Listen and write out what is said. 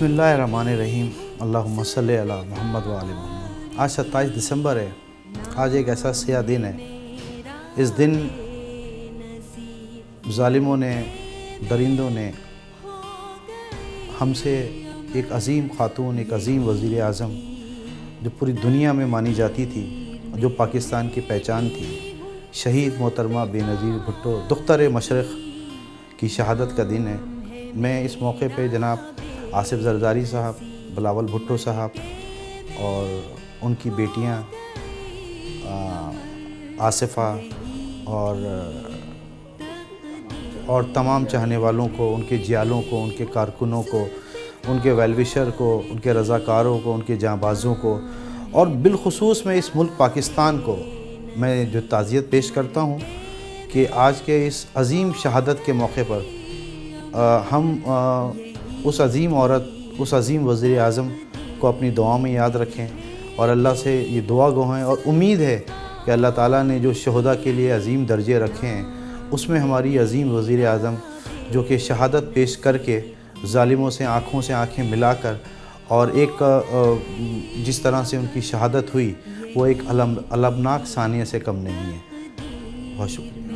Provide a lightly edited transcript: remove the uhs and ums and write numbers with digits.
بسم اللہ الرحمن الرحیم، اللہم صلی علی محمد و آل محمد۔ آج 27 دسمبر ہے۔ آج ایک ایسا سیاہ دن ہے۔ اس دن ظالموں نے، درندوں نے ہم سے ایک عظیم خاتون، ایک عظیم وزیر اعظم جو پوری دنیا میں مانی جاتی تھی، جو پاکستان کی پہچان تھی، شہید محترمہ بے نظیر بھٹو دختر مشرق کی شہادت کا دن ہے۔ میں اس موقع پہ جناب آصف زرداری صاحب، بلاول بھٹو صاحب اور ان کی بیٹیاں آصفہ اور تمام چاہنے والوں کو، ان کے جیالوں کو، ان کے کارکنوں کو، ان کے ویل وشر کو، ان کے رضاکاروں کو، ان کے جانبازوں کو، اور بالخصوص میں اس ملک پاکستان کو میں جو تعزیت پیش کرتا ہوں کہ آج کے اس عظیم شہادت کے موقع پر ہم اس عظیم عورت، اس عظیم وزیر اعظم کو اپنی دعاؤں میں یاد رکھیں اور اللہ سے یہ دعا گو ہیں، اور امید ہے کہ اللہ تعالیٰ نے جو شہداء کے لیے عظیم درجے رکھے ہیں اس میں ہماری عظیم وزیر اعظم جو کہ شہادت پیش کر کے ظالموں سے آنکھوں سے آنکھیں ملا کر، اور ایک جس طرح سے ان کی شہادت ہوئی وہ ایک المناک ثانیہ سے کم نہیں ہے۔ بہت شکریہ۔